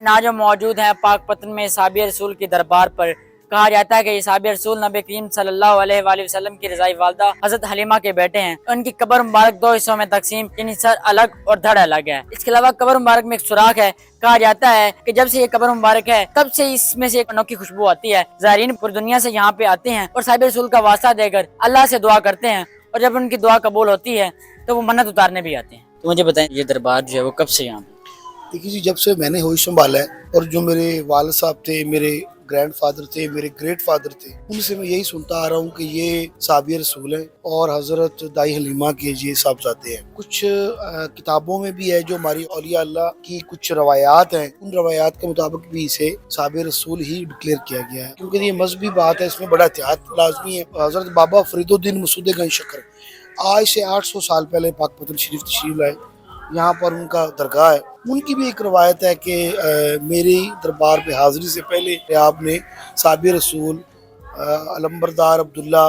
आज हम मौजूद हैं पाक पतन में साबिर रसूल की दरबार पर। कहा जाता है कि ये साबिर रसूल नबी करीम सल्लल्लाहु अलैहि वसल्लम की रज़ाई वालदा हज़रत हलीमा के बेटे हैं। उनकी कब्र मुबारक दो हिस्सों में तकसीम, यानी सर अलग और धड़ अलग है। इसके अलावा कब्र मुबारक में एक सुराख है। कहा जाता है कि जब से ये कब्र मुबारक है तब से इसमें से एक अनोखी खुशबू आती है। ज़ायरीन पूरी दुनिया से यहाँ पे आते हैं और साबिर रसूल का वास्ता देकर अल्लाह से दुआ करते हैं, और जब उनकी दुआ कबूल होती है तो वो मन्नत उतारने भी आते हैं। तो मुझे बताएं, ये दरबार जो है वो कब से यहाँ पे? देखिए जी, जब से मैंने होश संभाला है और जो मेरे वालिद साहब थे, मेरे ग्रैंड फादर थे, मेरे ग्रेट फादर थे, उनसे मैं यही सुनता आ रहा हूँ कि ये साबिर रसूल है और हजरत दाई हलीमा के ये साहबजादे हैं। कुछ किताबों में भी है जो हमारी औलिया अल्लाह की कुछ रवायात हैं, उन रवायात के मुताबिक भी इसे साबिर रसूल ही डिक्लेयर किया गया है, क्योंकि ये मजहबी बात है, इसमें बड़ा एहतियात लाजमी है। हजरत बाबा फरीदुद्दीन मसूद गंज शक्कर आज से 800 साल पहले पाक पतन शरीफ तशरीफ लाए, यहाँ पर उनका दरगाह है। उनकी भी एक रवायत है कि मेरी दरबार पे हाजिरी से पहले आपने साबिर रसूल, अलम्बरदार अब्दुल्ला,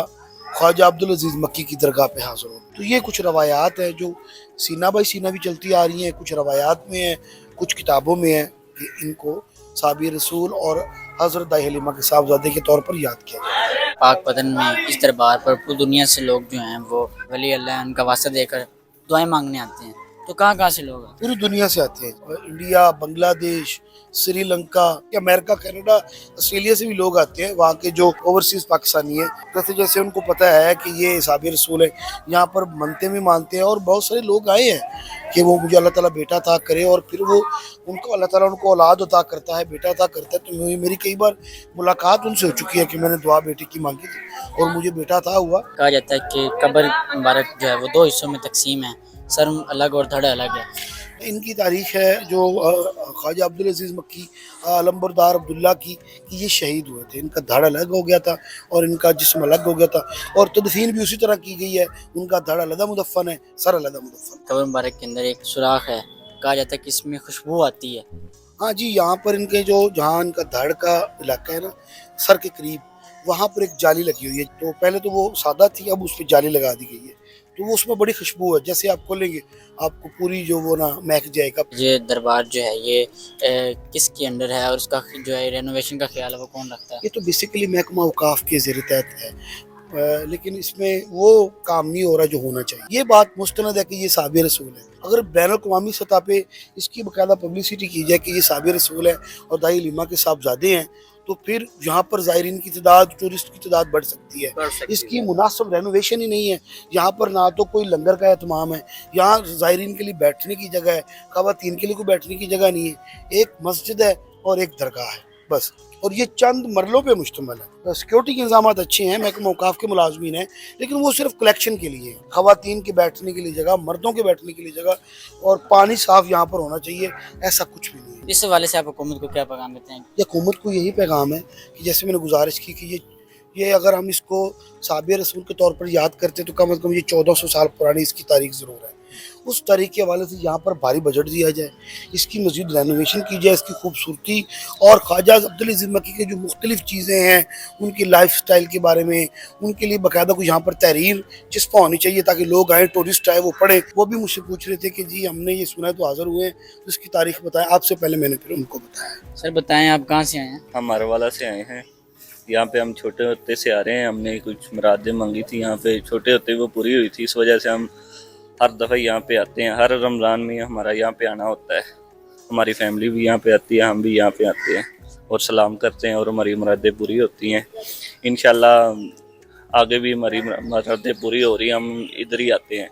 ख्वाजा अब्दुल अजीज मक्की की दरगाह पे हाजिर हो। तो ये कुछ रवायात हैं जो सीना बाई सीना भी चलती आ रही हैं, कुछ रवायात में है, कुछ किताबों में है कि इनको साबिर रसूल और हज़रत दाई हलीमा के साहबजादे के तौर पर याद किया जाता है। पाक पतन में इस दरबार पर पूरी दुनिया से लोग जो हैं वो वली अल्लाह उनका वास्ता देकर दुआएं मांगने आते हैं। तो कहाँ से लोग आते पूरी दुनिया से आते हैं, India, Bangladesh, Sri Lanka, America, Canada, Australia से भी लोग आते हैं। वहाँ के जो ओवरसीज पाकिस्तानी है, जैसे जैसे उनको पता है कि ये साबिर रसूल है, यहाँ पर मनते भी मानते हैं। और बहुत सारे लोग आए हैं कि वो मुझे अल्लाह ताला बेटा अता करे, और फिर वो उनको अल्लाह ताला उनको औलाद अता करता है, बेटा अता करता है। तो मेरी कई बार मुलाकात उनसे हो चुकी है कि मैंने दुआ बेटे की मांगी थी और मुझे बेटा अता हुआ। कहा जाता है कि कब्र मुबारक जो है वो दो हिस्सों में तकसीम है, सर अलग और धड़ अलग है। इनकी तारीख है जो ख्वाजा अब्दुल अजीज मक्की, अलम्बरदार अब्दुल्ला की, कि ये शहीद हुए थे। इनका धड़ अलग हो गया था और इनका जिस्म अलग हो गया था, और तदफीन भी उसी तरह की गई है। उनका धड़ अलग मुदफन है, सर अलग मुदफन। कब्र मुबारक के अंदर एक सुराख है, कहा जाता है कि इसमें खुशबू आती है। हाँ जी, यहाँ पर इनके जो जहाँ इनका धड़ का इलाका है ना, सर के करीब, वहाँ पर एक जाली लगी हुई है। तो पहले तो वो सादा थी, अब उस पर जाली लगा दी गई है, तो वो उसमें बड़ी खुशबू है। जैसे आप खोलेंगे आपको पूरी जो वो ना महक जाएगा। ये दरबार जो है ये किसके अंडर है और उसका जो है रेनोवेशन का ख्याल है वो कौन रखता है? ये तो बेसिकली महकमा औकाफ के ज़ेर तहत है, लेकिन इसमें वो काम नहीं हो रहा जो होना चाहिए। ये बात मुस्तनद है कि ये साबिर रसूल है। अगर बैन अवी सतह पे इसकी बाकायदा पब्लिसिटी की जाए कि ये साबिर रसूल है और दाई हलीमा के साहबजादे हैं, तो फिर यहाँ पर ज़ायरीन की तादाद, टूरिस्ट की तादाद बढ़ सकती है। इसकी मुनासिब रेनोवेशन ही नहीं है। यहाँ पर ना तो कोई लंगर का एहतमाम है, यहाँ ज़ायरीन के लिए बैठने की जगह है, ख़वातीन के लिए कोई बैठने की जगह नहीं है। एक मस्जिद है और एक दरगाह है बस, और ये चंद मरलों पे मुश्तमिल है। सिक्योरिटी के इंतजाम अच्छे हैं, महकमा औकाफ के मुलाजमीन हैं, लेकिन वो सिर्फ कलेक्शन के लिए है। ख़वातीन के बैठने के लिए जगह, मर्दों के बैठने के लिए जगह, और पानी साफ यहाँ पर होना चाहिए, ऐसा कुछ भी नहीं है। इस हवाले से आप हुकूमत को क्या पैगाम देते हैं? हुकूमत को यही पैगाम है कि जैसे मैंने गुजारिश की कि ये अगर हम इसको साबिर रसूल के तौर पर याद करते तो कम अज़ कम ये 1400 साल पुरानी इसकी तारीख ज़रूर है। उस तारीख के हवाले से यहाँ पर भारी बजट दिया जाए, इसकी मज़ीद रेनोवेशन की जाए, इसकी खूबसूरती और ख्वाजा अब्दुल अजीज मक्की के जो मुख्तलिफ़ चीज़ें हैं उनकी लाइफ स्टाइल के बारे में, उनके लिए बाकायदा कुछ यहाँ पर तहरीर चिस्पा होनी चाहिए ताकि लोग आएँ, टूरिस्ट आए, वो पढ़ें। वो भी मुझसे पूछ रहे थे कि जी हमने ये सुना है तो हाज़िर हुए हैं, तो इसकी तारीख बताएं। आपसे पहले मैंने फिर उनको बताया। सर बताएं, आप कहाँ से आए हैं? हम मारवाला से आए हैं। यहाँ पे हम छोटे होते से आ रहे हैं। हमने कुछ मुरादें मांगी थी यहाँ पे, छोटे होते वो पूरी हुई थी। इस वजह से हम हर दफ़ा यहाँ पे आते हैं। हर रमज़ान में हमारा यहाँ पे आना होता है। हमारी फैमिली भी यहाँ पे आती है, हम भी यहाँ पे आते हैं और सलाम करते हैं और हमारी मुरादें पूरी होती हैं। इंशाल्लाह आगे भी हमारी मुरादें पूरी हो रही हैं, हम इधर ही आते हैं।